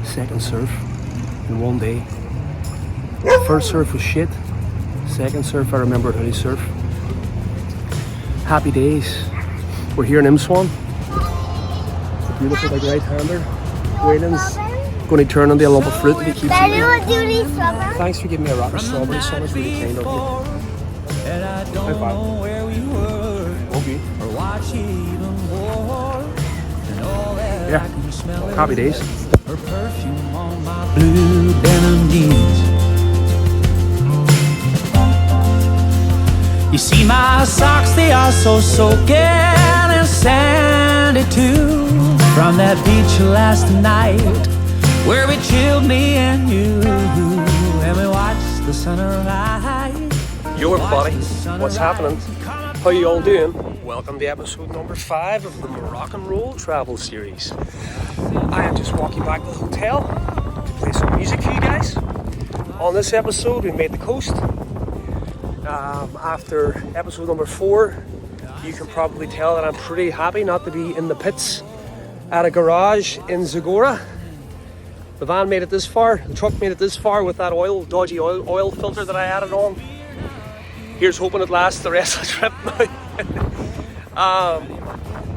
second surf in one day. First surf was shit. Second surf, I remembered how to surf. Happy days. We're here in Imswan. It's a beautiful big right-hander. Waylon's going to turn into a lump of fruit if he keeps eating. Thanks for giving me a rotten strawberry sandwich. Really kind of you. High five. Okay. Yeah. Happy days. Her perfume on my blue denim jeans. You see my socks, they are so soaking and sandy too. From that beach last night where we chilled, me and you, and we watched the sunrise. Yo everybody, what's happening? How you all doing? Welcome to episode number 5 of the Moroccan Roll Travel Series. I am just walking back to the hotel to play some music for you guys. On this episode we made the coast. After episode number 4, you can probably tell that I'm pretty happy not to be in the pits at a garage in Zagora. The van made it this far, the truck made it this far with that dodgy oil filter that I added on. Here's hoping it lasts the rest of the trip now.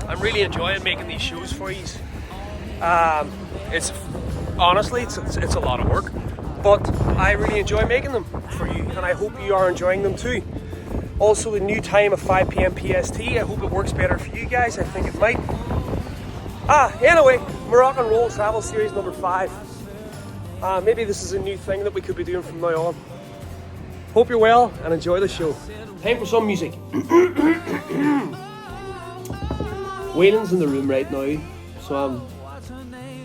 I'm really enjoying making these shows for you. It's honestly, it's a lot of work, but I really enjoy making them for you, and I hope you are enjoying them too. Also, the new time of 5 p.m. PST, I hope it works better for you guys. I think it might. Anyway, Moroccan Roll Travel Series number 5. Maybe this is a new thing that we could be doing from now on. Hope you're well and enjoy the show. Time for some music. Waylon's in the room right now, so I'm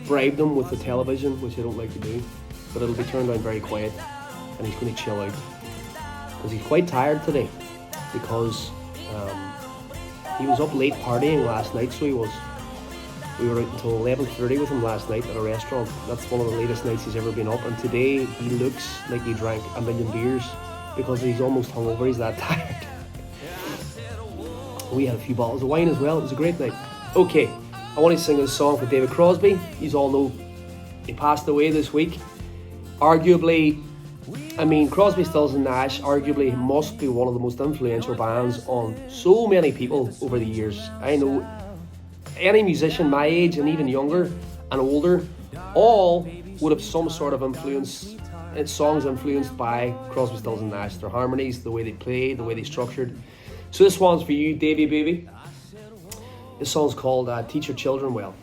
bribed him with the television, which I don't like to do, but it'll be turned on very quiet, and he's going to chill out because he's quite tired today because he was up late partying last night. So he was. We were out until 11:30 with him last night at a restaurant. That's one of the latest nights he's ever been up, and today he looks like he drank a million beers because he's almost hungover. He's that tired. We had a few bottles of wine as well. It was a great night. Okay, I want to sing this song for David Crosby. You all know he passed away this week. Arguably, Crosby, Stills and Nash arguably must be one of the most influential bands on so many people over the years. I know any musician my age and even younger and older, all would have some sort of influence. It's songs influenced by Crosby, Stills and Nash. Their harmonies, the way they play, the way they structured. So this one's for you, Davey baby. This song's called Teach Your Children Well.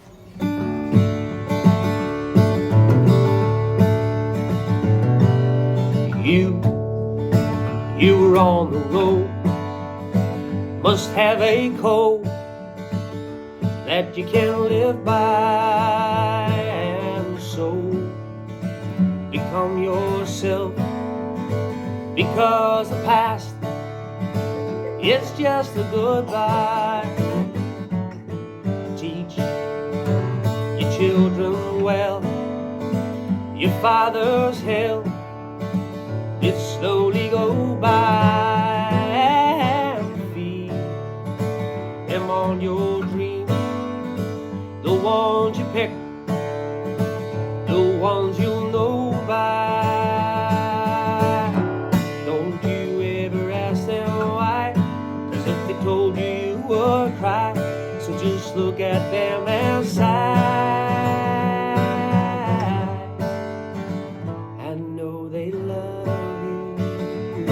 You were on the road, must have a code that you can live by, and so become yourself, because the past, it's just a goodbye. Teach your children well, your father's hell, it slowly go by, and feed them on your dreams, the ones you pick, the ones you'll know by. Don't you ever ask them why, 'cause if they told you, you would cry. So just look at them and sigh, and know they love you.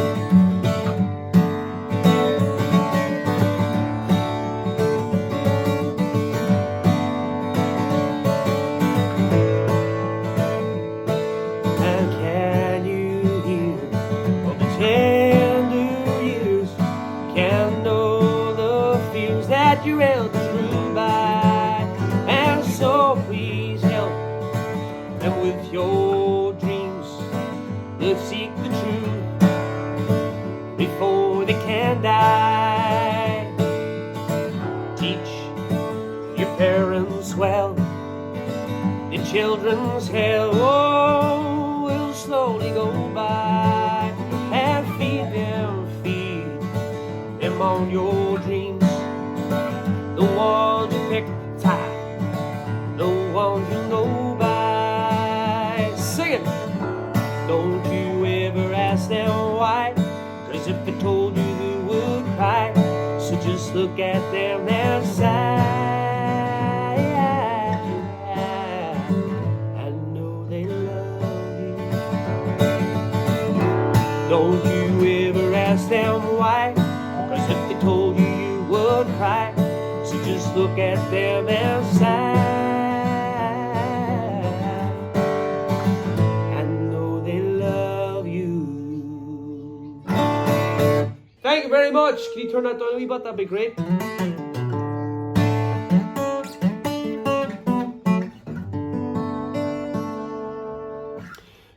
And can you hear of the tender years? Can know the fears that your elders grew by, and so please help them with your dreams. Let's seek the truth before they can die. Teach your parents well, the children's hell, oh, will slowly go by, and feed them on your dreams, the ones you pick tight, the ones you know by. singing. Don't you ever ask them why, 'cause if they told you they would cry. So just look at them and sigh. I know they love you. Don't you ever ask them why, 'cause if they told you you would cry. So just look at them and sigh. I know they love you. Thank you very much. Can you turn that down a wee bit? That'd be great.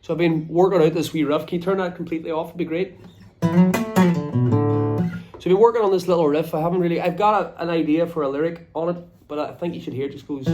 So I've been working out this wee riff. Can you turn that completely off? It'd be great. So I've been working on this little riff. I've got an idea for a lyric on it, but I think you should hear it. Just goes.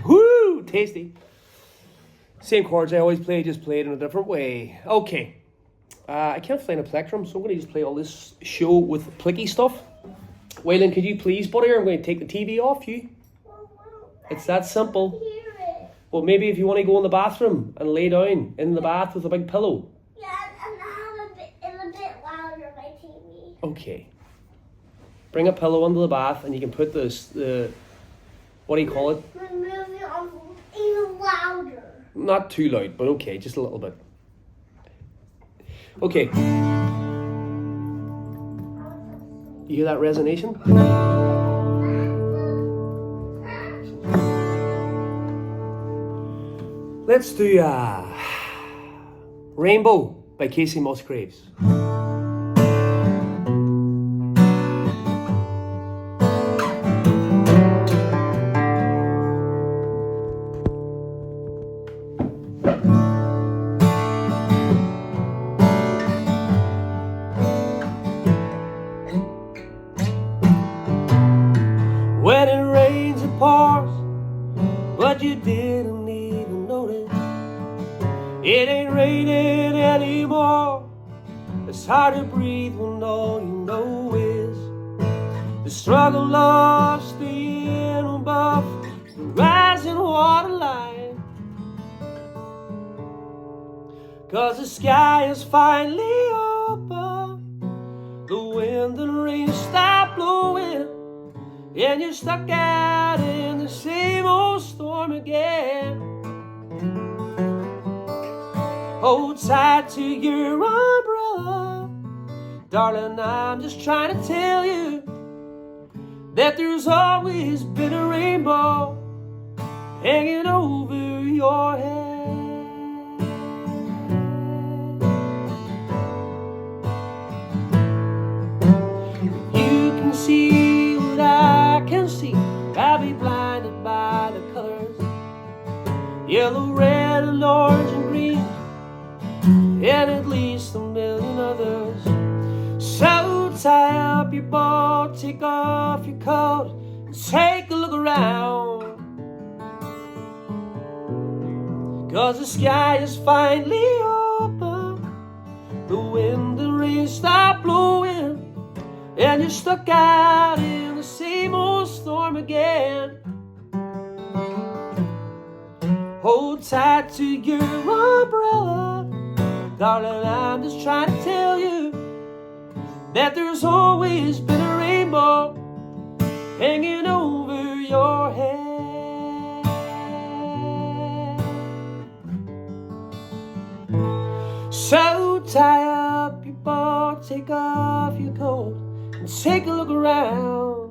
Woo! Tasty. Same chords I always play, just play it in a different way. Okay. I can't find a plectrum, so I'm going to just play all this show with plicky stuff. Waylon, could you please, buddy? I'm going to take the TV off you. It's that simple. Well, maybe if you want to go in the bathroom and lay down in the bath with a big pillow. Yeah, and have a bit louder, my TV. Okay. Bring a pillow into the bath and you can put the what do you call it? Remove it on even louder. Not too loud, but okay, just a little bit. Okay. You hear that resonation? Let's do Rainbow by Casey Musgraves. When it rains it pours, but you didn't even notice. It ain't raining anymore. It's hard to breathe when all you know is the struggle of staying above the rising water line. 'Cause the sky is finally open, the wind and rain stop blowing, and you're stuck out in the same old storm again. Hold tight to your umbrella, darling, I'm just trying to tell you that there's always been a rainbow hanging over your head. You can see what I can see, I'll be blinded by the colors, yellow, red, and orange, and green, and at least a million others. So tie up your boat, take off your coat, and take a look around. 'Cause the sky is finally open, the wind and rain stop blowing, and you're stuck out in the same old storm again. Hold tight to your umbrella, darling, I'm just trying to tell you that there's always been a rainbow hanging over your head. So tie up your boat, take off your coat, and take a look around.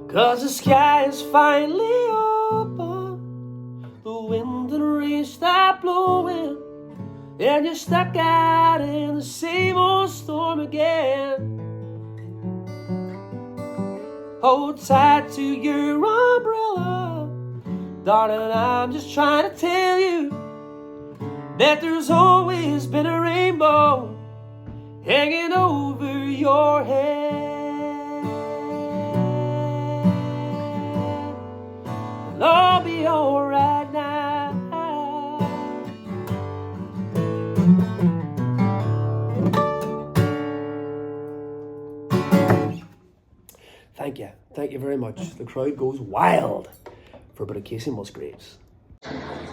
'Cause the sky is finally open, the wind and rain stop blowing, and you're stuck out in the same old storm again. Hold tight to your umbrella, darling, I'm just trying to tell you that there's always been a rainbow hanging over your head. Thank you very much. The crowd goes wild for a bit of Casey Musgraves.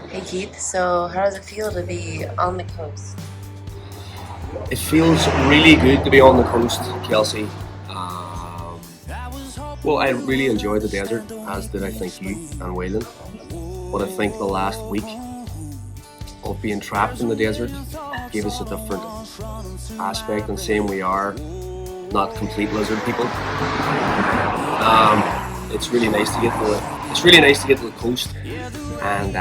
Hey Keith, so how does it feel to be on the coast? It feels really good to be on the coast, Kelsey. Well, I really enjoyed the desert, as did I think you and Waylon. But I think the last week of being trapped in the desert gave us a different aspect, and saying we are not complete lizard people. It's really nice to get to the coast and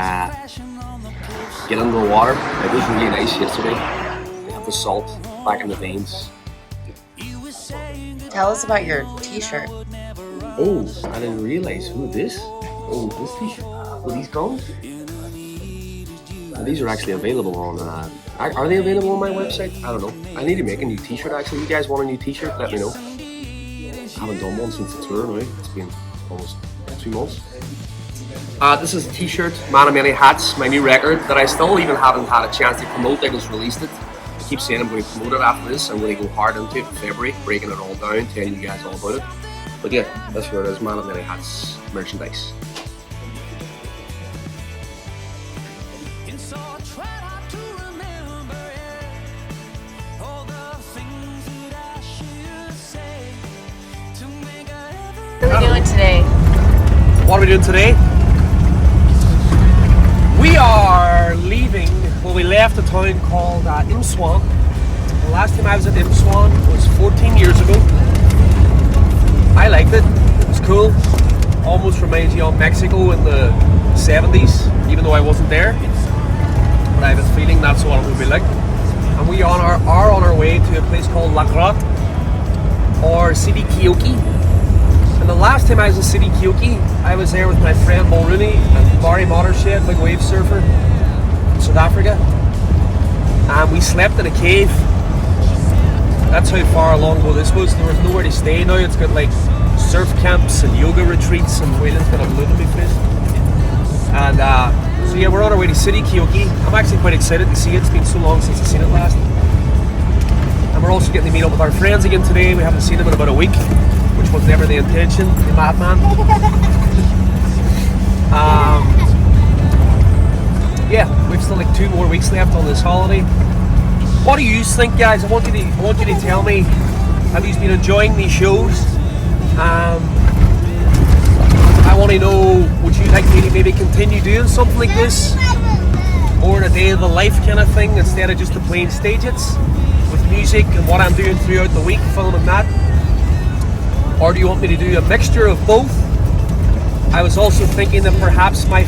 get under the water. It was really nice yesterday. You have the salt back in the veins. Tell us about your t-shirt. Oh, I didn't realize who this. Oh, this t-shirt. Well, these gone? These are actually available on. Are they available on my website? I don't know. I need to make a new t-shirt actually. You guys want a new t-shirt? Let me know. I haven't done one since the tour now. It's been almost 2 months. This is a t-shirt, Man of Many Hats, my new record that I still even haven't had a chance to promote. I just released it. I keep saying I'm going to promote it after this. I'm going to go hard into it in February, breaking it all down, telling you guys all about it. But yeah, that's where it is, Man of Many Hats merchandise. What are we doing today? What are we doing today? We are leaving, well, we left a town called Imswan. The last time I was at Imswan was 14 years ago. I liked it. It was cool. Almost reminds you of Mexico in the 70s, even though I wasn't there. But I have a feeling that's what it will be like. And we are on our way to a place called La Grotte, or City Kyoki. And the last time I was in City Kyoki, I was there with my friend Mulrooney and Barry Mottershed, big wave surfer in South Africa. And we slept in a cave. That's how far along ago this was. There was nowhere to stay now. It's got like surf camps and yoga retreats, and Waylon's got a balloon in my face. And so yeah, we're on our way to City Kyoki. I'm actually quite excited to see it. It's been so long since I've seen it last. And we're also getting to meet up with our friends again today. We haven't seen them in about a week, which was never the intention, the madman. Yeah, we've still like 2 more weeks left on this holiday. What do you think, guys? I want you to tell me, have you been enjoying these shows? I want to know, would you like me to maybe continue doing something like this? Or a day of the life kind of thing, instead of just the plain stage hits with music and what I'm doing throughout the week, filming that? Or do you want me to do a mixture of both? I was also thinking that perhaps my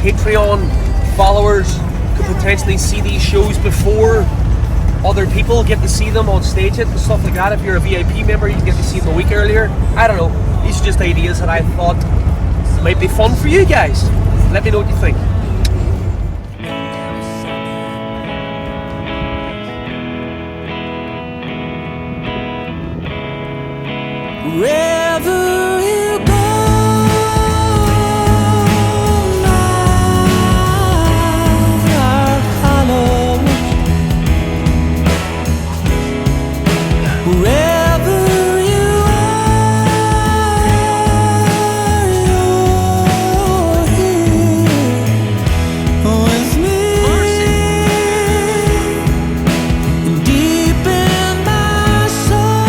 Patreon followers could potentially see these shows before other people get to see them on stage and stuff like that. If you're a VIP member, you can get to see them a week earlier. I don't know. These are just ideas that I thought might be fun for you guys. Let me know what you think. Wherever you go, I'll follow. Wherever you are, you're here with me. Deep in my soul,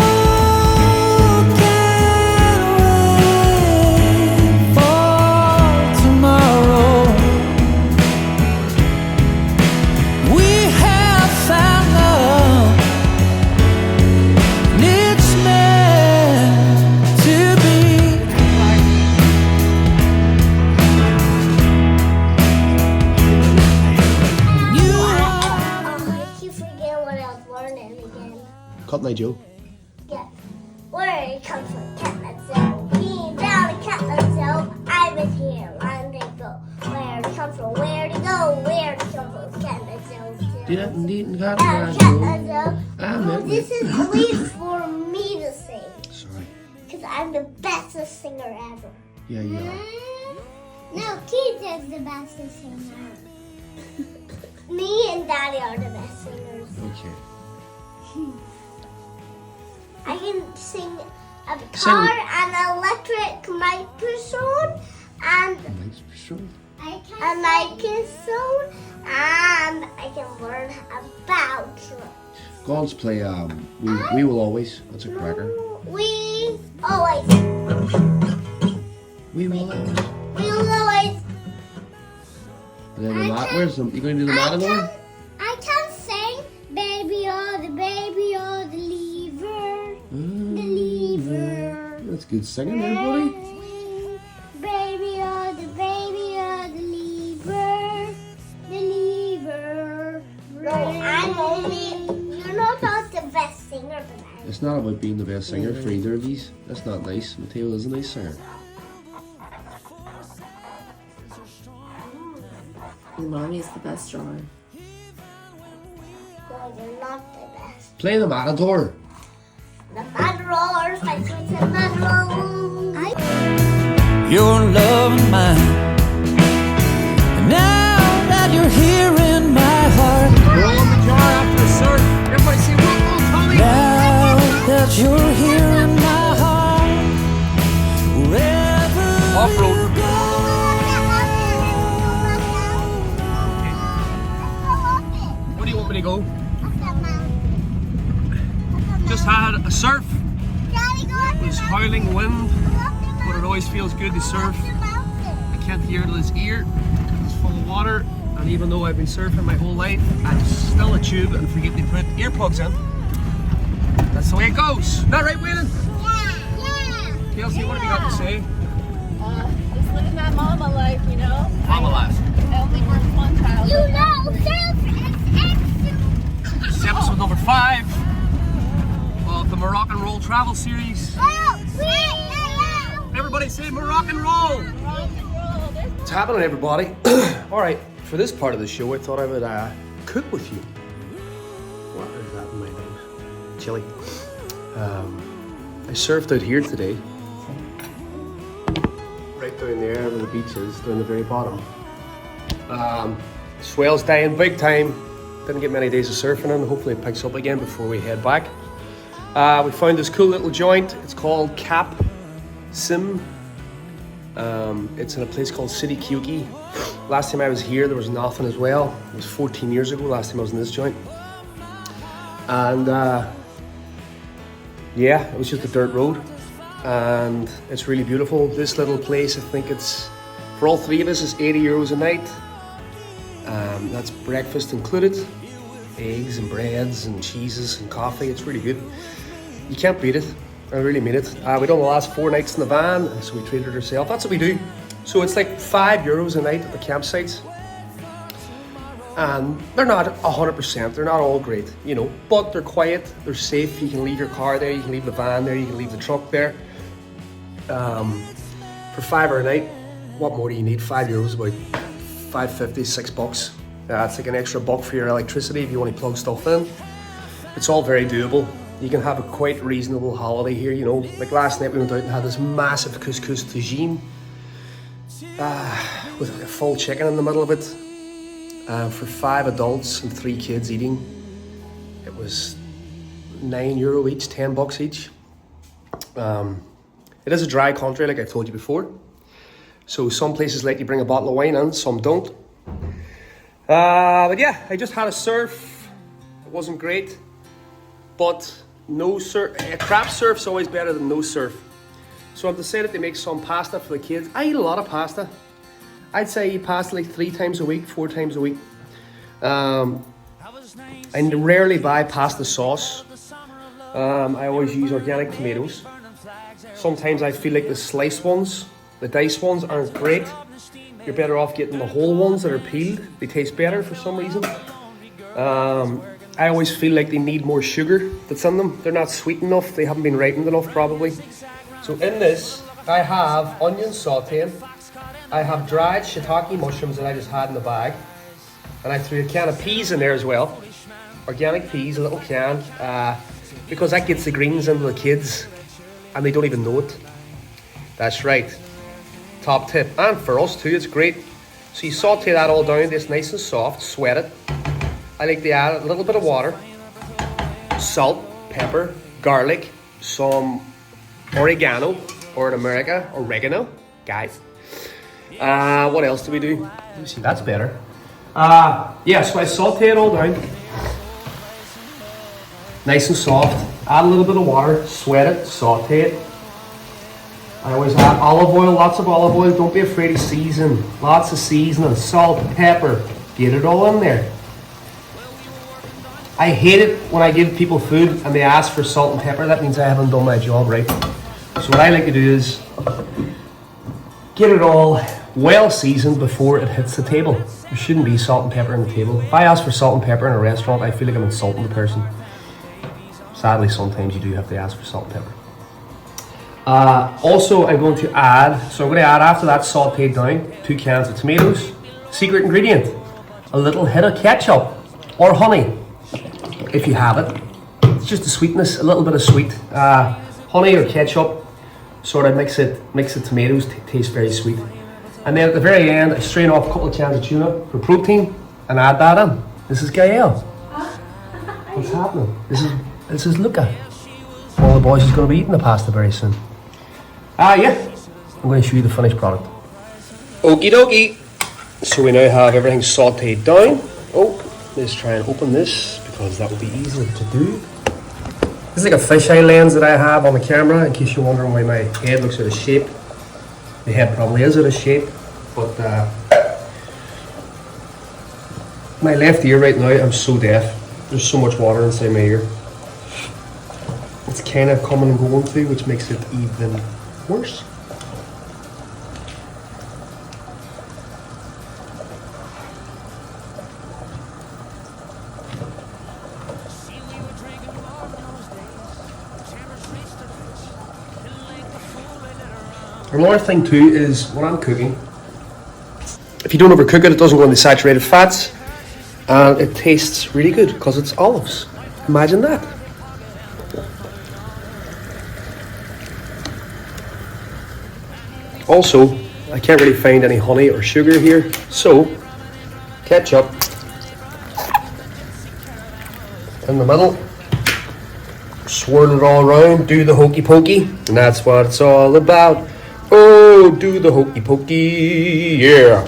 can't wait for tomorrow. We have found love, and it's meant to be. You are. I keep forgetting what I was learning again. Cut my Joe. Yeah. Where it comes from Kathmandu. Came down to Kathmandu. I was here long ago. Where it comes from, where to go, where to come from Kathmandu. Oh, this is weird for me to sing. Sorry. Because I'm the bestest singer ever. Yeah, you are. No, Keith is the bestest singer. Me and Daddy are the best singers. Okay. I can sing a car, an electric microphone, and a microphone, and I can learn about trucks. God's play We Will Always. That's a cracker. We always. We Will Always. We will always. And then you going to do the Matador? I can sing baby oh the lever. The lever. That's good singing there, buddy. Baby oh the lever. The lever. No, I'm only. You're not the best singer, but It's not about being the best singer for either of these. That's not nice. Mateo is a nice singer. Your mommy's the best drummer. no, you're not the best. Play the Matador. The Matador, fights with the Matador. Your love and mine. And now that you're here in my heart, Roll the jar after the surf. Everybody say, "Whoa, Tommy!" now that you're here in my heart, wherever Off-road. you go. Where do you want me to go? Just had a surf. It was howling wind, but it always feels good to surf. I can't hear it in his ear. It's full of water, and even though I've been surfing my whole life, I'm still a tube and forget to put earplugs in. That's the way it goes. Not right, Waylon? Yeah. Kelsey, what have you got to say? Just living that mama life, you know? Mama life. I only worked one child. You know, surf This is episode number 5 of the Moroccan Roll travel series. Everybody say Moroccan Roll! What's happening, everybody? Alright, for this part of the show, I thought I would cook with you. What is that in my nose? Chili. I surfed out here today. Right down there where the beach is, down the very bottom. Swell's dying big time. Didn't get many days of surfing in. Hopefully it picks up again before we head back. We found this cool little joint. It's called Cap Sim. It's in a place called City Kyoki. Last time I was here, there was nothing as well. It was 14 years ago, last time I was in this joint. And yeah, it was just a dirt road. And it's really beautiful. This little place, I think it's, for all 3 of us, is €80 a night. That's breakfast included. Eggs and breads and cheeses and coffee. It's really good. You can't beat it. I really mean it. We done the last 4 nights in the van, so we treated ourselves. That's what we do. So it's like €5 a night at the campsites. And they're not 100%, they're not all great, you know, but they're quiet, they're safe. You can leave your car there, you can leave the van there, you can leave the truck there. For €5 a night, what more do you need? €5, about $5.50, $6. It's like an extra buck for your electricity if you want to plug stuff in. It's all very doable. You can have a quite reasonable holiday here, you know. Like last night we went out and had this massive couscous tagine with a full chicken in the middle of it. For 5 adults and 3 kids eating. It was €9 each, $10 each. It is a dry country, like I told you before. So some places let you bring a bottle of wine in, some don't. But yeah, I just had a surf. It wasn't great, but no surf. Crap surf's always better than no surf. So I've decided to make some pasta for the kids. I eat a lot of pasta. I'd say I eat pasta like 3 times a week, 4 times a week. I rarely buy pasta sauce. I always use organic tomatoes. Sometimes I feel like the sliced ones, the diced ones aren't great. You're better off getting the whole ones that are peeled. They taste better for some reason. I always feel like they need more sugar that's in them. They're not sweet enough. They haven't been ripened enough probably. So in this, I have onion sauteing. I have dried shiitake mushrooms that I just had in the bag. And I threw a can of peas in there as well. Organic peas, a little can. Because that gets the greens into the kids. And they don't even know it. That's right. Top tip. And for us too, it's great. So you saute that all down, it's nice and soft, sweat it. I like to add a little bit of water, salt, pepper, garlic, some oregano, or in America, oregano, guys. What else do we do? Let me see, that's better. Yeah, so I saute it all down. Nice and soft. Add a little bit of water, sweat it, saute it. I always add olive oil, lots of olive oil. Don't be afraid to season. Lots of seasoning, salt, pepper. Get it all in there. I hate it when I give people food and they ask for salt and pepper. That means I haven't done my job right. So what I like to do is get it all well seasoned before it hits the table. There shouldn't be salt and pepper on the table. If I ask for salt and pepper in a restaurant, I feel like I'm insulting the person. Sadly, sometimes you do have to ask for salt and pepper. Also, I'm going to add, after that sauteed down, 2 cans of tomatoes. Secret ingredient, a little hit of ketchup or honey, if you have it. It's just the sweetness, a little bit of sweet. Honey or ketchup sort of makes the tomatoes taste very sweet. And then at the very end, I strain off a couple of cans of tuna for protein and add that in. This is Gael. What's happening? This is Luca. One of the boys is going to be eating the pasta very soon. Yeah, I'm going to show you the finished product. Okie dokie. So we now have everything sauteed down. Oh, let's try and open this because that will be easier to do. This is like a fisheye lens that I have on the camera in case you're wondering why my head looks out of shape. The head probably is out of shape, but my left ear right now, I'm so deaf. There's so much water inside my ear. It's kind of coming and going through, which makes it even worse. Another thing too is when I'm cooking, if you don't overcook it, it doesn't go into saturated fats and it tastes really good because it's olives. Imagine that. Also, I can't really find any honey or sugar here, so ketchup in the middle, swirl it all around, do the hokey pokey, and that's what it's all about. Oh, do the hokey pokey, yeah.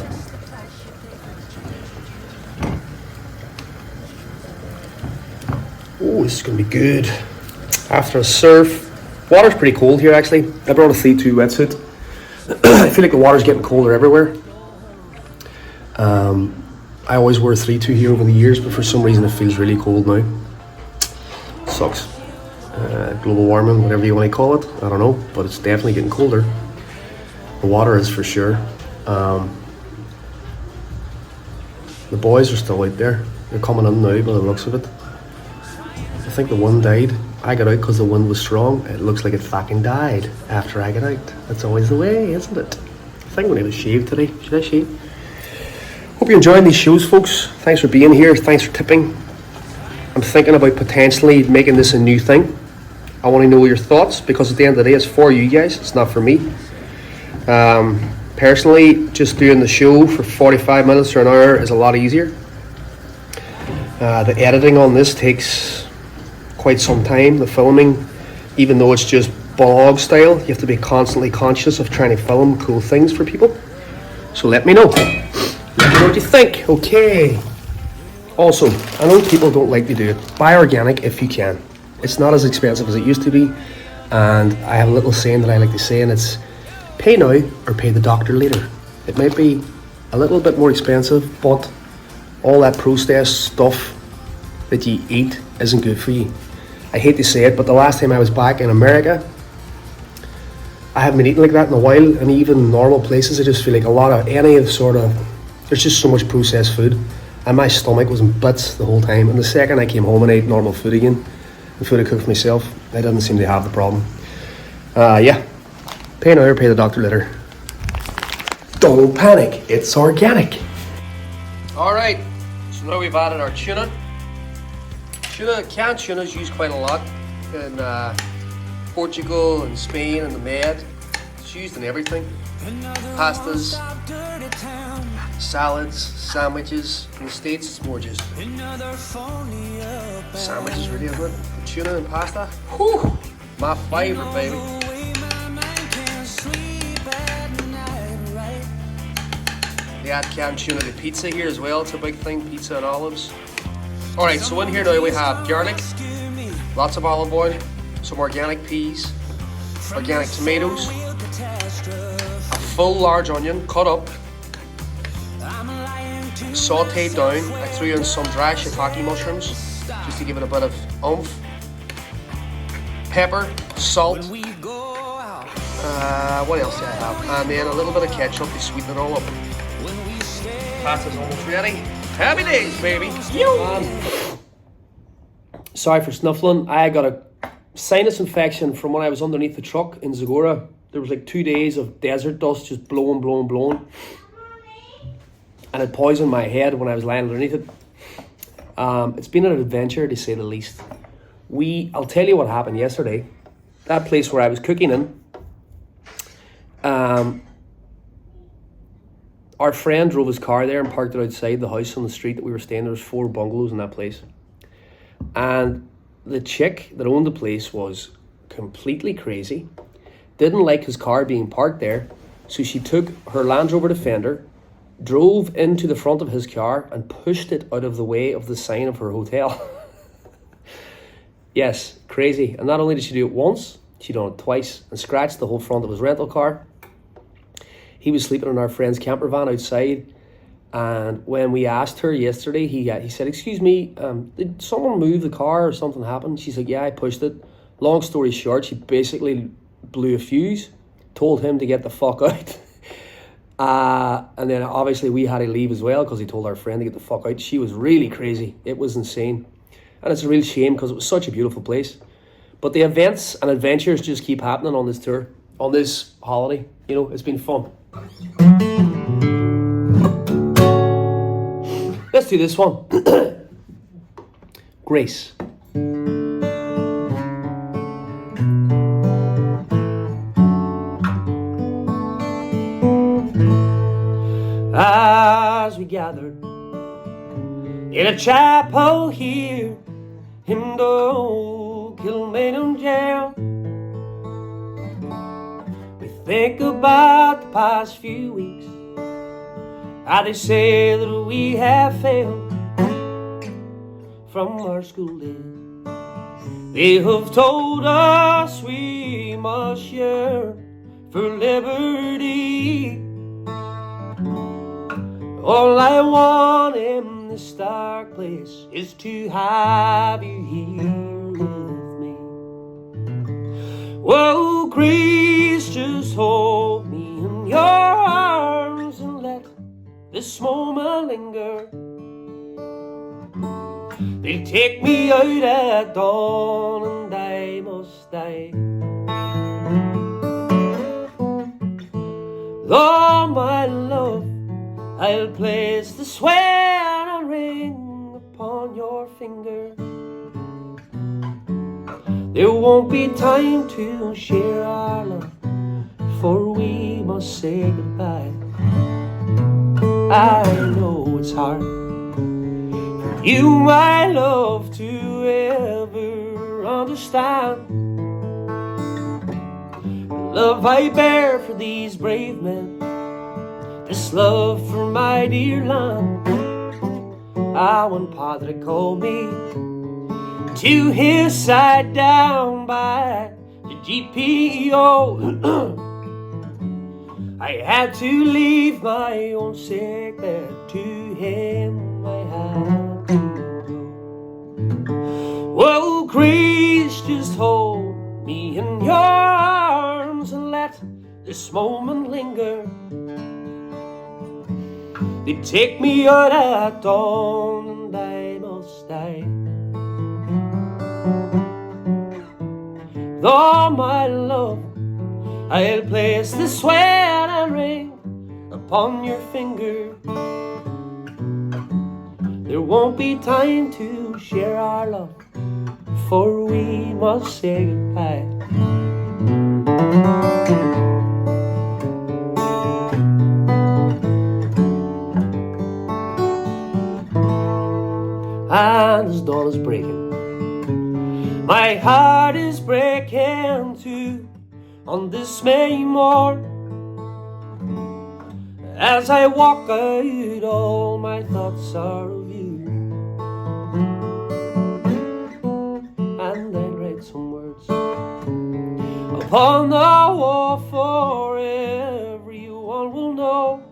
Oh, this is gonna be good. After a surf, water's pretty cold here actually. I brought a 3-2 wetsuit. I feel like the water's getting colder everywhere. I always wear 3-2 here over the years, but for some reason it feels really cold now. Sucks. Global warming, whatever you want to call it, I don't know, but it's definitely getting colder. The water is for sure. The boys are still out there. They're coming in now by the looks of it. I think the one died. I got out because the wind was strong. It looks like it fucking died after I got out. That's always the way, isn't it? I think I'm going to shave today. Should I shave? Hope you're enjoying these shows, folks. Thanks for being here. Thanks for tipping. I'm thinking about potentially making this a new thing. I want to know your thoughts because at the end of the day, it's for you guys. It's not for me. Personally, just doing the show for 45 minutes or an hour is a lot easier. The editing on this takes quite some time. The filming, even though it's just blog style, you have to be constantly conscious of trying to film cool things for people. So let me know. Let me know what you think. Okay. Also, I know people don't like to do it. Buy organic if you can. It's not as expensive as it used to be. And I have a little saying that I like to say, and it's pay now or pay the doctor later. It might be a little bit more expensive, but all that processed stuff that you eat isn't good for you. I hate to say it, but the last time I was back in America, I haven't been eating like that in a while, and even normal places, I just feel like there's just so much processed food, and my stomach was in bits the whole time. And the second I came home and ate normal food again, the food I cooked for myself, I didn't seem to have the problem. Yeah, pay now or pay the doctor later. Don't panic, it's organic. All right, so now we've added our tuna. Canned tuna is used quite a lot in Portugal and Spain and the Med. It's used in everything. Pastas, salads, sandwiches. In the States, it's more just sandwiches really, isn't it? Tuna and pasta, whew, my favourite, baby. get canned tuna to pizza here as well. It's a big thing, pizza and olives. Alright, so in here now we have garlic, lots of olive oil, some organic peas, organic tomatoes, a full large onion cut up, sauteed down. I threw in some dry shiitake mushrooms just to give it a bit of oomph, pepper, salt, what else do I have? And then a little bit of ketchup to sweeten it all up. Pasta's almost ready. Happy days, baby. Sorry for snuffling. I got a sinus infection from when I was underneath the truck in Zagora. There was like 2 days of desert dust just blowing. And it poisoned my head when I was lying underneath it. It's been an adventure to say the least. I'll tell you what happened yesterday. That place where I was cooking in, our friend drove his car there and parked it outside the house on the street that we were staying. There was 4 bungalows in that place. And the chick that owned the place was completely crazy. Didn't like his car being parked there. So she took her Land Rover Defender, drove into the front of his car and pushed it out of the way of the sign of her hotel. Yes, crazy. And not only did she do it once, she done it twice and scratched the whole front of his rental car. He was sleeping in our friend's camper van outside, and when we asked her yesterday, he said, "Excuse me, did someone move the car or something happened?" She said, "Yeah, I pushed it." Long story short, she basically blew a fuse, told him to get the fuck out. And then obviously we had to leave as well because he told our friend to get the fuck out. She was really crazy. It was insane. And it's a real shame because it was such a beautiful place. But the events and adventures just keep happening on this tour, on this holiday. You know, it's been fun. Let's do this one. Grace. As we gathered in a chapel here in the Kilmainham jail, we think about the past few weeks, how they say that we have failed from our school days. They have told us we must yearn for liberty. All I want in this dark place is to have you here with me. Whoa, Grace, just hold me in your arms and let this moment linger. They'll take me out at dawn and I must die. Oh, my love, I'll place this wedding ring upon your finger. There won't be time to share our love, for we must say goodbye. I know it's hard for you, my love, to ever understand the love I bear for these brave men, this love for my dear land. When Padre called me to his side down by the GPO, I had to leave my own sick bed to him. I had to go. Whoa, Grace, just hold me in your arms and let this moment linger. They take me out at dawn and I must die. Though my love, I'll place this wedding ring upon your finger. There won't be time to share our love, for we must say goodbye. And as dawn is breaking, my heart is breaking too on this May morn. As I walk out, all my thoughts are of you. And I write some words upon the wall for everyone will know.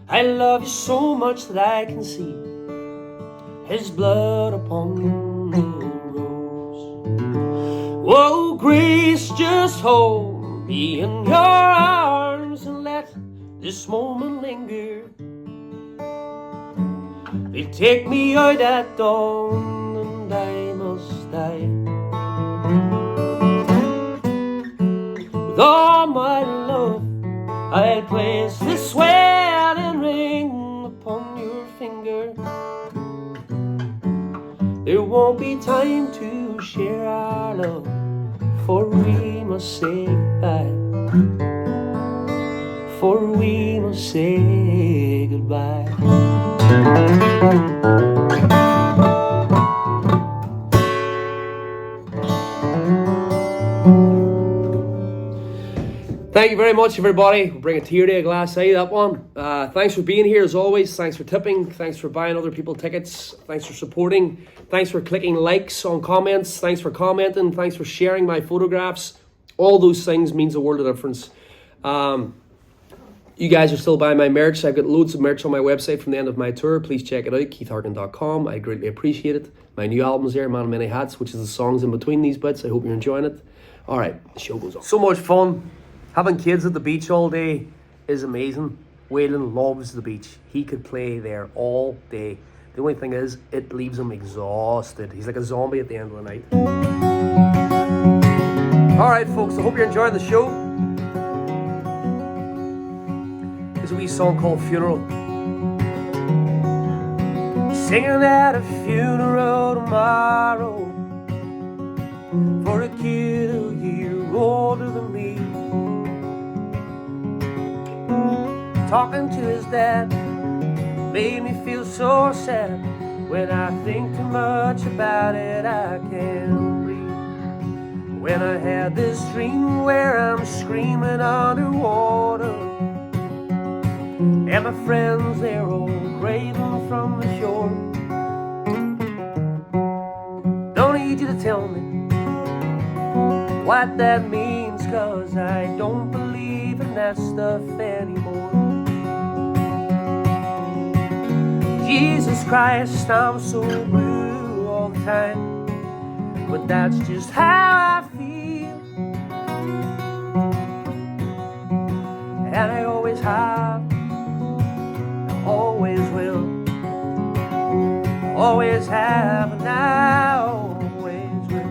I love you so much that I can see his blood upon the rose. Whoa, grace, just hold me in your arms and let this moment linger. They take me out at dawn and I must die. With all my love I'll place this wedding ring upon your finger. There won't be time to share our love, for we must say goodbye. For we must say goodbye. Thank you very much, everybody. We'll bring a tear to a glass eye, that one. Thanks for being here as always. Thanks for tipping. Thanks for buying other people tickets. Thanks for supporting. Thanks for clicking likes on comments. Thanks for commenting. Thanks for sharing my photographs. All those things means a world of difference. You guys are still buying my merch. I've got loads of merch on my website from the end of my tour. Please check it out, keithharkin.com. I greatly appreciate it. My new album's there, Man of Many Hats, which is the songs in between these bits. I hope you're enjoying it. All right, the show goes on. So much fun. Having kids at the beach all day is amazing. Waylon loves the beach. He could play there all day. The only thing is, it leaves him exhausted. He's like a zombie at the end of the night. All right, folks, I hope you're enjoying the show. There's a wee song called Funeral. Singing at a funeral tomorrow for a kid a year older than me. Talking to his dad made me feel so sad. When I think too much about it, I can't breathe. When I had this dream where I'm screaming underwater, and my friends, they're all graving from the shore. Don't need you to tell me what that means, 'cause I don't believe in that stuff anymore. Jesus Christ, I'm so blue all the time, but that's just how I feel. And I always have, I always will, always have, and I always will.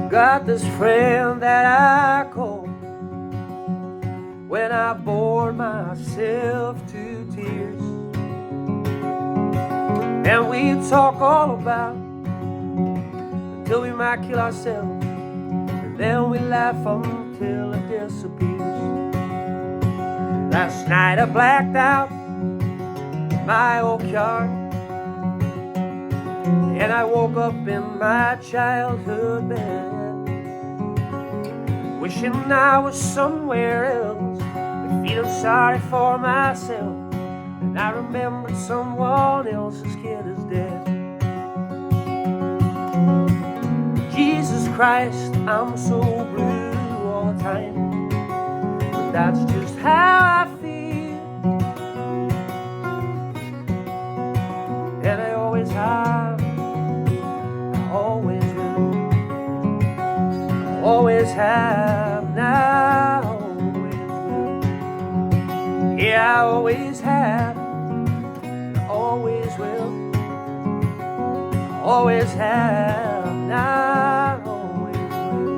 Got this friend that I call when I bore myself to tears, and we talk all about until we might kill ourselves, and then we laugh until it disappears. Last night I blacked out my old yard, and I woke up in my childhood bed, wishing I was somewhere else, and feeling sorry for myself. And I remembered someone else's kid is dead. Jesus Christ, I'm so blue all the time, but that's just how I feel. And I always have, I always will, always have, now always will. Yeah, I always have, I always will, always have, now always will.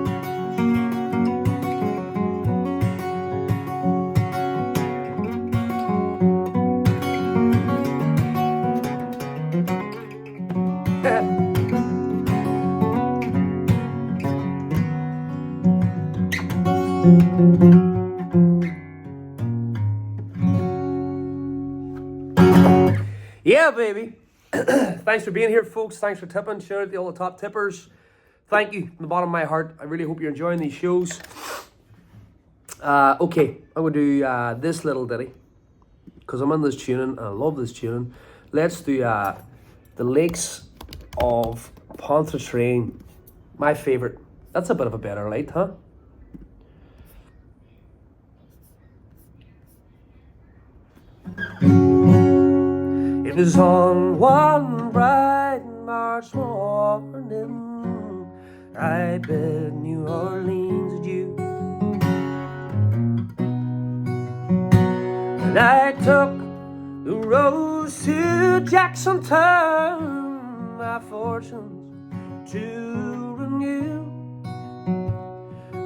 Yeah, baby. Thanks for being here, folks. Thanks for tipping. Shout out to all the top tippers. Thank you from the bottom of my heart. I really hope you're enjoying these shows. Okay, I'm going to do this little ditty because I'm in this tuning and I love this tuning. Let's do the Lakes of Pontchartrain. My favourite. That's a bit of a better light, huh? It was on one bright March morning, I bid New Orleans adieu, and I took the road to Jacksontown, my fortunes to renew.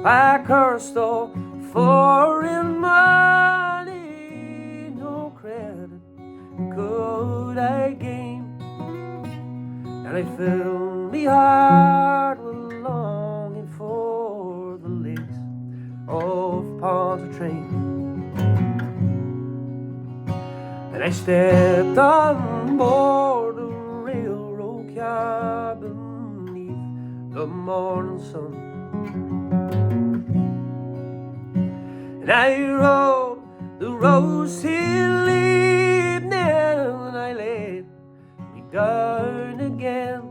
I cursed all foreign money, no credit could I gain, and I filled me heart with longing for the lakes of Pontchartrain. And I stepped on board the railroad car beneath the morning sun, and I rode the Rose Hill evening, and I laid me down again.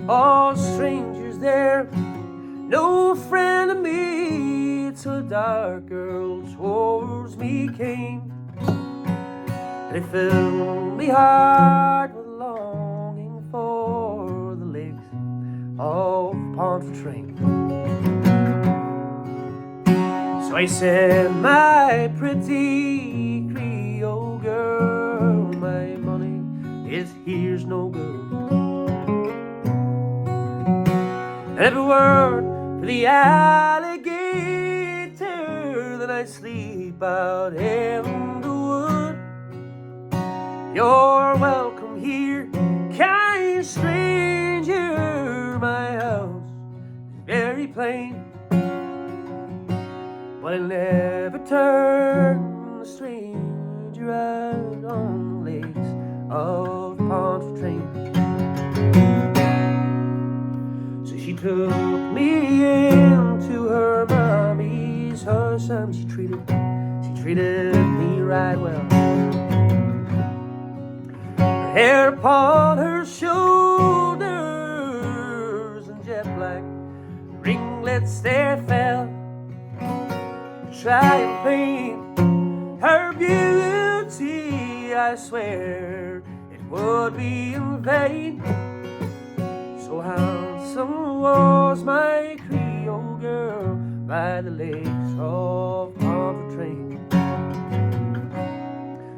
All strangers there, no friend of me, till a dark girl towards me came, and it filled me heart with longing for the lakes of Pontchartrain. So I said, my pretty Creole girl, my money is here's no good, and every word for the alligator, then I sleep out in the wood. You're welcome here, kind stranger, my house is very plain, but I'll never turn a stranger out on the lakes of Pontchartrain. So she took me into her mommy's house, and she treated me right well. Her hair upon her shoulders and jet black ringlets there fell. Try and paint her beauty, I swear it would be in vain. So handsome was my Creole girl by the lakes of Pontchartrain.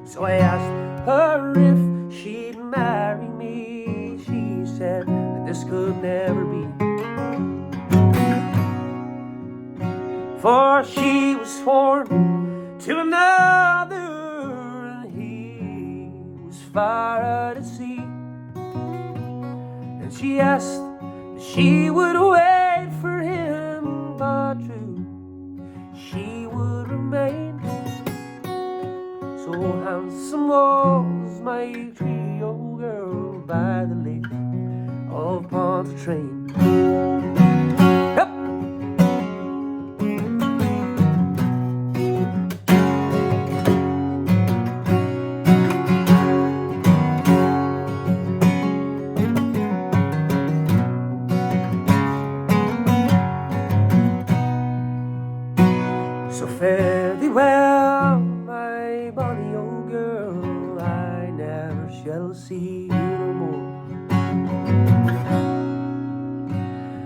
So I asked her if she'd marry me. She said that this could never be, for she was sworn to another, and he was far out at sea. And she asked if she would wait for him, but true, she would remain. So handsome was my Creole girl by the lake of Pontchartrain. Yep. So fare thee well, my bonny old girl, I never shall see you no more.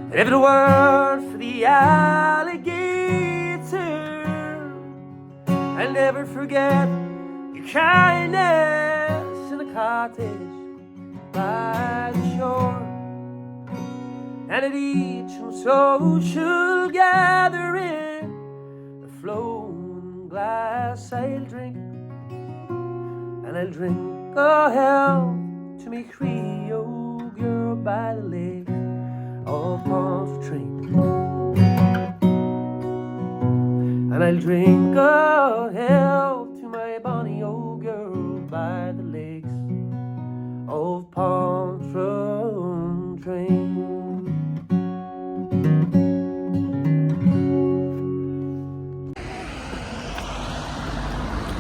And if it weren't for the alligator, I'll never forget your kindness in the cottage by the shore. And at each social gathering, a flowing glass I'll drink, and I'll drink a health to me Creole girl by the lake of Pontchartrain. And I'll drink a health to my bonny old girl by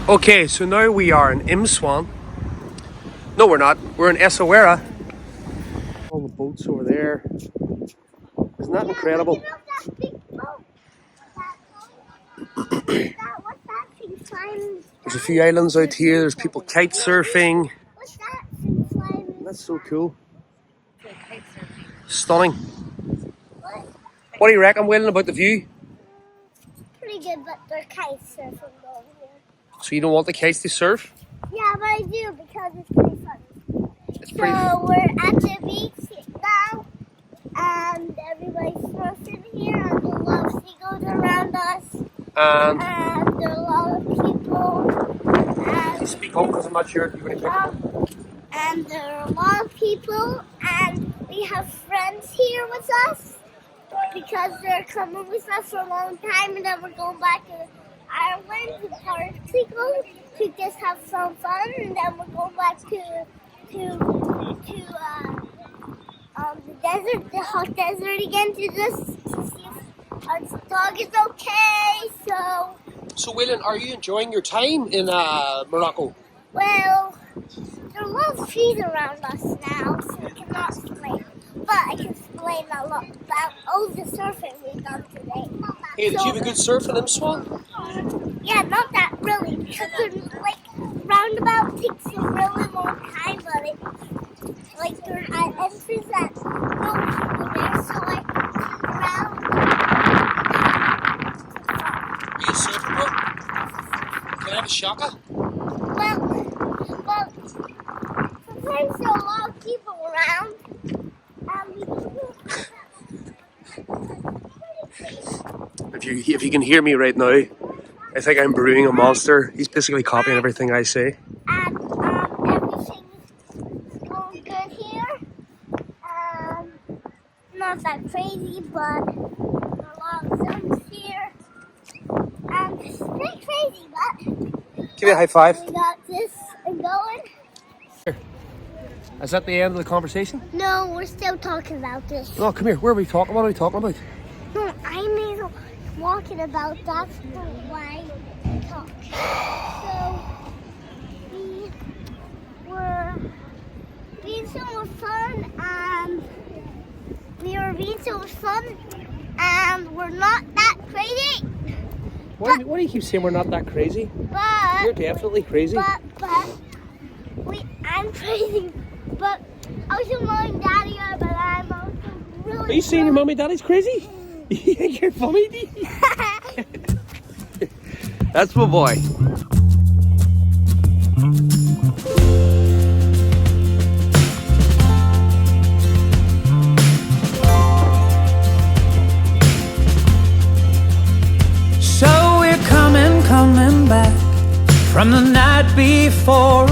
Okay, so now we are in Imswan. No, we're not. We're in Essaouira. All the boats over there. Isn't that incredible? That big boat. What's that thing flying? There's a few islands out here. There's people kite surfing. What's that thing flying? That's so cool. Kite surfing. Stunning. What? What do you reckon, Waylon, about the view? Pretty good, but they're kite surfing over here. So you don't want the kites to surf? Yeah, but I do because it's pretty fun. It's pretty. So we're at the beach now, and everybody's surfing here, and a lot of seagulls around us, And and there are a lot of people, and speak up because I'm not sure if you're going to pick up. and there are a lot of people, and we have friends here with us because they're coming with us for a long time, and then we're going back to Ireland to Portugal to just have some fun, and then we're going back to the desert, the hot desert again to see if our dog is okay. So, Waylon, are you enjoying your time in Morocco? Well, there are a lot of trees around us now, so we cannot explain. But I can explain a lot about all the surfing we've done today. Hey, did you have a good surf in Imswan? Yeah, not that really, because like roundabout takes a really long time, but there's an entrance that no people there, so I turn around. Are you a surfer, bro? Can I have a shaka? Well, sometimes there are a lot of people around. If you can hear me right now, I think I'm brewing a monster. He's basically copying everything I say. And everything's going good here. Not that crazy, but there are a lot of suns here. It's pretty crazy, but Give me a high five. we got this going. Is that the end of the conversation? No, we're still talking about this. No, come here. Where are we talking? What are we talking about? No, I'm walking about that's the way we talk. So we were being so much fun, and we're not that crazy. Why do you keep saying we're not that crazy? But You're definitely crazy. I'm crazy. But also mommy and daddy are, but I'm also really. Are you saying your mommy and daddy's crazy? You think you're funny, do you? That's my boy. So we're coming back from the night before,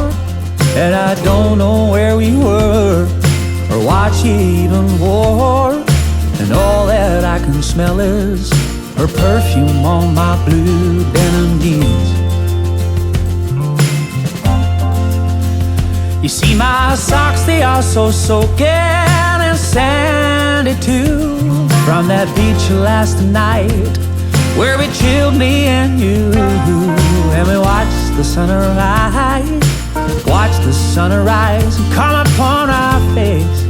and I don't know where we were or what she even wore, and all that I can smell is her perfume on my blue denim jeans. You see my socks, they are so soaking and sandy too, from that beach last night where we chilled, me and you, and we watched the sunrise, watched the sunrise come upon our face.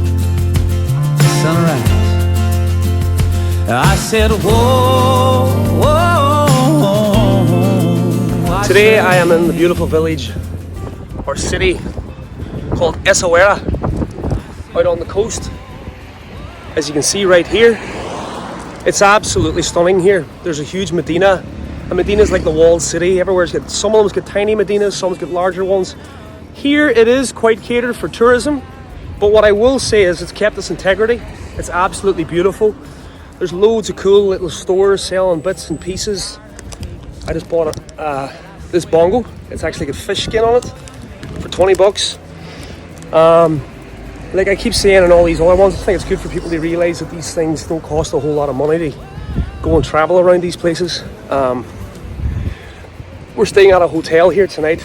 Sunrise. I said, whoa, whoa. Today I am in the beautiful village or city called Essaouira, out on the coast. As you can see right here, it's absolutely stunning here. There's a huge Medina. A Medina is like the walled city. Everywhere's got, some of them's got tiny Medinas, some's got larger ones. Here it is quite catered for tourism, but what I will say is it's kept its integrity. It's absolutely beautiful. There's loads of cool little stores selling bits and pieces. I just bought this bongo. It's actually got fish skin on it for 20 bucks. Like I keep saying in all these other ones, I think it's good for people to realise that these things don't cost a whole lot of money to go and travel around these places. We're staying at a hotel here tonight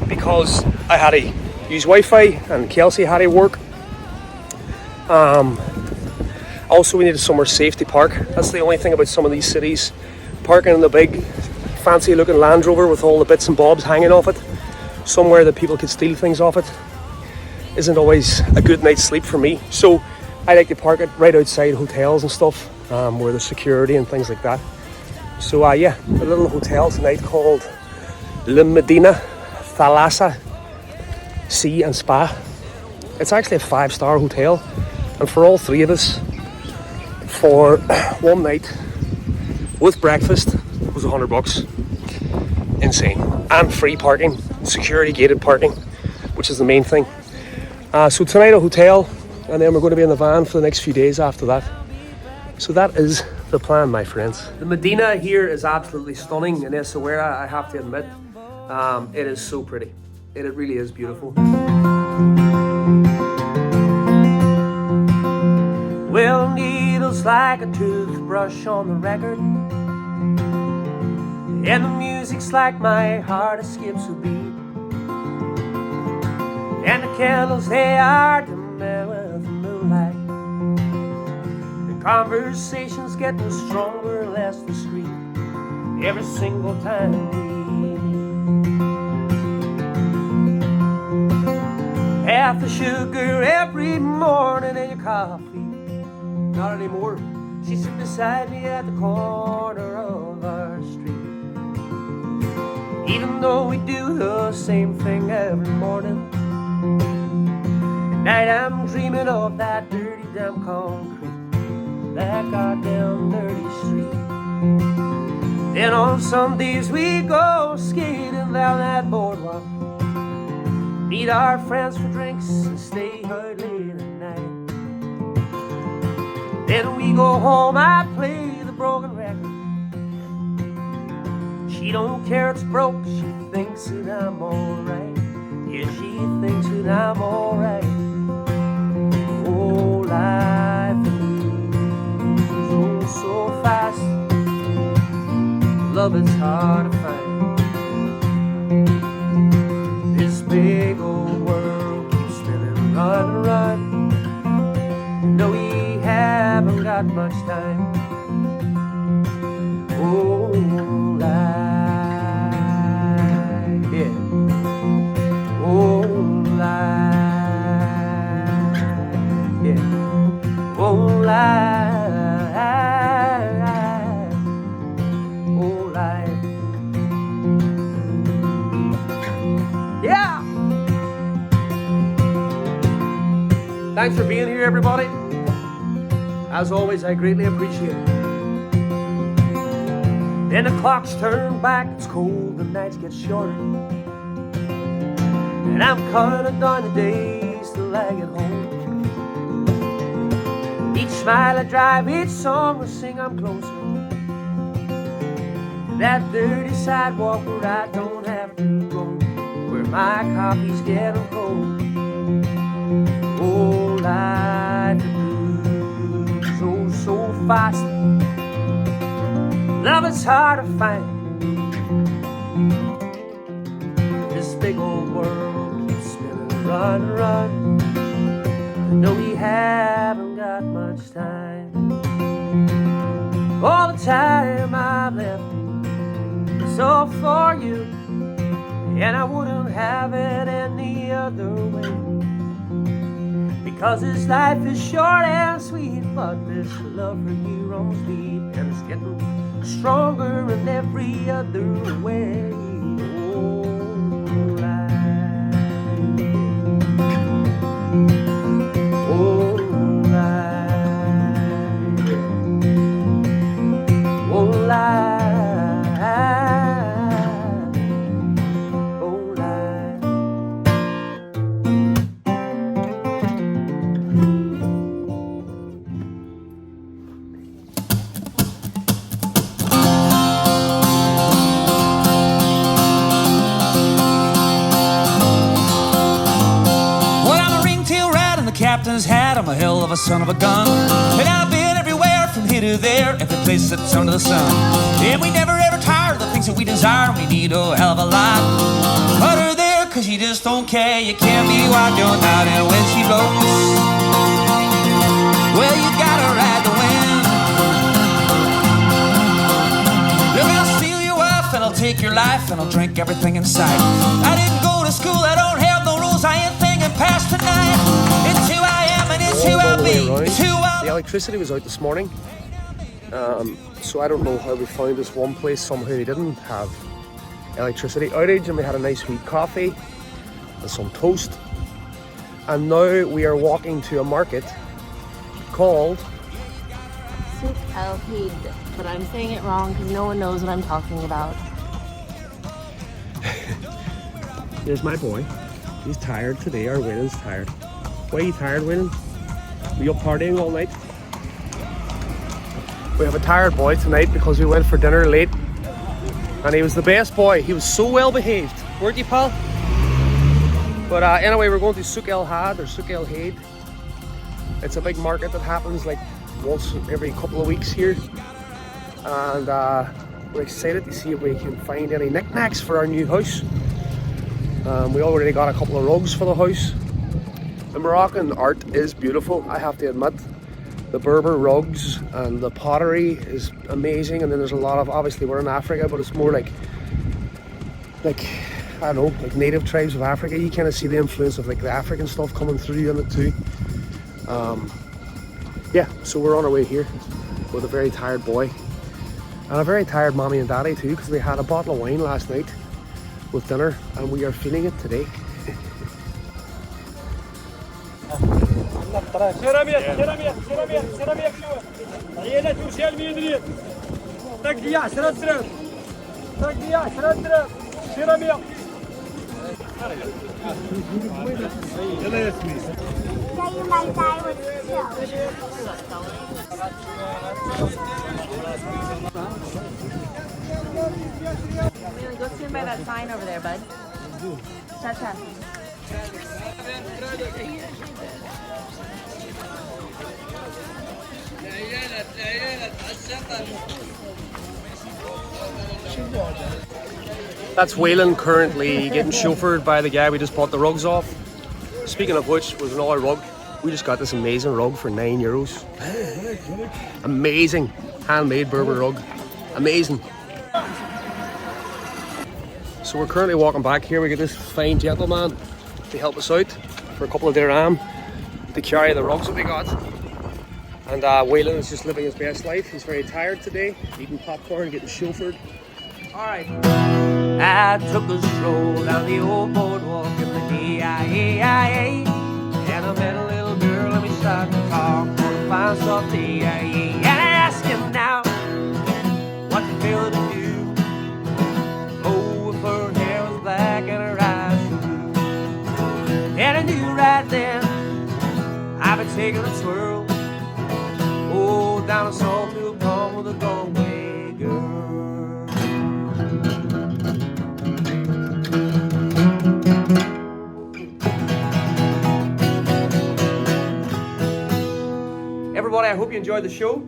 because I had to use Wi-Fi and Kelsey had to work. Also, we needed somewhere safe to park. That's the only thing about some of these cities. Parking in the big fancy looking Land Rover with all the bits and bobs hanging off it, somewhere that people could steal things off it, isn't always a good night's sleep for me. So I like to park it right outside hotels and stuff, where there's security and things like that. So yeah, a little hotel tonight called Le Medina Thalassa Sea and Spa. It's actually a 5-star hotel, and for all three of us, for one night with breakfast, it was $100. Insane. And free parking, security gated parking, which is the main thing. So tonight a hotel, and then we're going to be in the van for the next few days after that. So that is the plan, my friends. The Medina here is absolutely stunning in Essaouira, I have to admit. It is so pretty. It really is beautiful. Well, needles like a toothbrush on the record, and the music's like my heart skips a beat, and the candles, they are dim with the moonlight. The conversation's getting stronger, less discreet, every single time we meet. Half the sugar every morning in your coffee. Not anymore. She sits beside me at the corner of our street. Even though we do the same thing every morning, at night I'm dreaming of that dirty damn concrete, that goddamn dirty street. Then on Sundays we go skating down that boardwalk, meet our friends for drinks and stay out late at night. Then we go home, I play the broken record. She don't care it's broke, she thinks that I'm alright. Yeah, she thinks that I'm alright. Oh, life moves so fast, love is hard to find. This big old world keeps spinning, run, run. No, we haven't got much time. Oh, life, yeah. Oh, life, yeah. Oh, life, oh, life, yeah. Thanks for being here, everybody. As always, I greatly appreciate it. Then the clocks turn back, it's cold, the nights get shorter, and I'm counting down the days till I get home. Each smile I drive, each song I sing, I'm closer to that dirty sidewalk where I don't have to go, where my coffee's getting cold. Oh, life moves so fast, love is hard to find. This big old world keeps spinning, run, run. No, we haven't got much time. All the time I've left is all for you, and I wouldn't have it any other way. Because this life is short and sweet, but this love for you runs deep, and it's getting stronger in every other way. Oh, life, oh, life, oh, life. Captain's hat, I'm a hell of a son of a gun, and I've been everywhere from here to there, every place that's under the sun. And we never ever tire of the things that we desire, and we need a hell of a lot. Put her there, cause you just don't care, you can't be wild your night, and when she blows, well, you gotta ride the wind. Look, I'll steal your wife and I'll take your life and I'll drink everything in sight. I didn't go to school, I don't have no rules, I ain't thinking past tonight. It's who I am and it's who I'll be. It's who I'll The electricity was out this morning, so I don't know how we found this one place. Somehow they didn't have electricity outage, and we had a nice sweet coffee and some toast. And now we are walking to a market called Souk El Hid, but I'm saying it wrong because no one knows what I'm talking about. There's my boy. He's tired today. Our Waylon's tired. Why are you tired, Waylon? Were you up partying all night? We have a tired boy tonight because we went for dinner late. And he was the best boy. He was so well behaved. Weren't you, pal? But anyway, we're going to Souk El Had or Souk El Haid. It's a big market that happens like once every couple of weeks here. And we're excited to see if we can find any knickknacks for our new house. We already got a couple of rugs for the house. The Moroccan art is beautiful, I have to admit. The Berber rugs and the pottery is amazing, and then there's a lot of, obviously we're in Africa, but it's more like I don't know, like native tribes of Africa. You kind of see the influence of like the African stuff coming through in it too. Yeah, so we're on our way here with a very tired boy and a very tired mommy and daddy too, because we had a bottle of wine last night with dinner and we are feeling it today. Yeah, you might die with chill. Go stand by that sign over there, bud. Cha-cha. That's Waylon currently getting chauffeured by the guy we just bought the rugs off. Speaking of which, was another rug. We just got this amazing rug for €9. Amazing handmade Berber rug. Amazing. So we're currently walking back here. We get this fine gentleman to help us out for a couple of dirham to carry the rugs that we got. And Waylon is just living his best life. He's very tired today, eating popcorn, getting chauffeured. Alright. I took a stroll down the old boardwalk in the DIA, and I met a little girl, and we started to talk on a fine soft day. And I asked him now, what's it feel to you? Oh, if her hair was black and her eyes were blue. And I knew right then I'd been taking a twirl, oh, down a sawmill pond with a Galway girl. Everybody, I hope you enjoyed the show.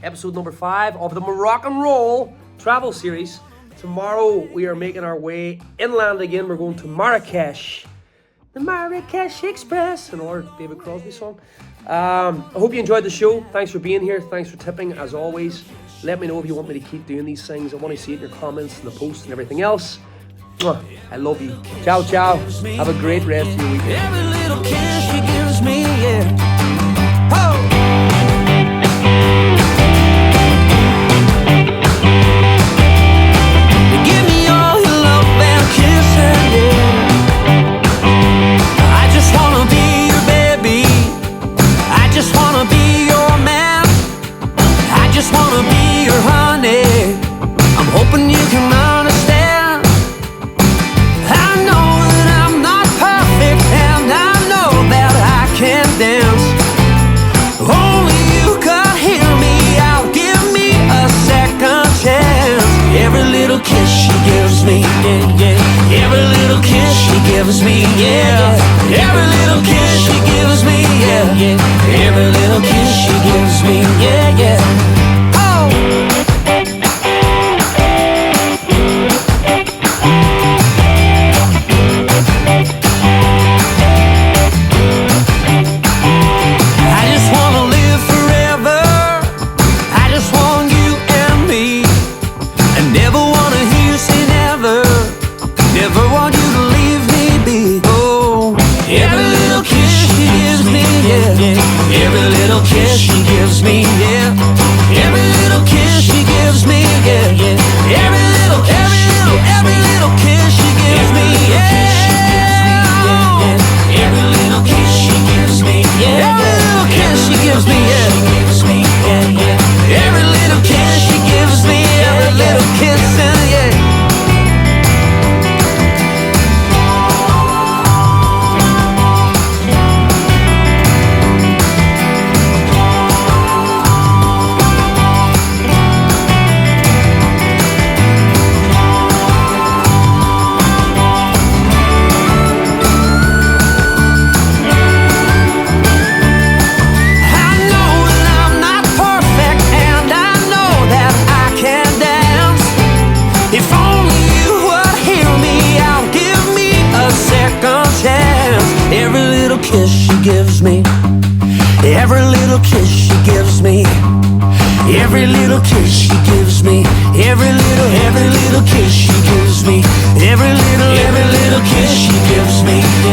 Episode number 5 of the Moroccan Roll travel series. Tomorrow we are making our way inland again. We're going to Marrakesh. The Marrakesh Express, an old David Crosby song. I hope you enjoyed the show. Thanks for being here. Thanks for tipping, as always. Let me know if you want me to keep doing these things. I want to see it in your comments and the posts and everything else. I love you. Ciao, ciao. Have a great rest of your weekend. Every little kiss she gives me, yeah. Oh! Give me all your love and kissing, yeah. I just wanna be your baby. I just wanna be your man. I just wanna be your honey. I'm hoping you can understand. I know that I'm not perfect, and I know that I can't dance. Only you could hear me out, give me a second chance. Every little kiss she gives me, yeah, yeah. Every little kiss she gives me, yeah. Every little kiss she gives me, yeah, yeah. Every little kiss she gives me, yeah, yeah. Oh! Never wanna hear you say gives me. Every little kiss she gives me. Every little kiss she gives me. Every little kiss she gives me. Every little kiss she gives me.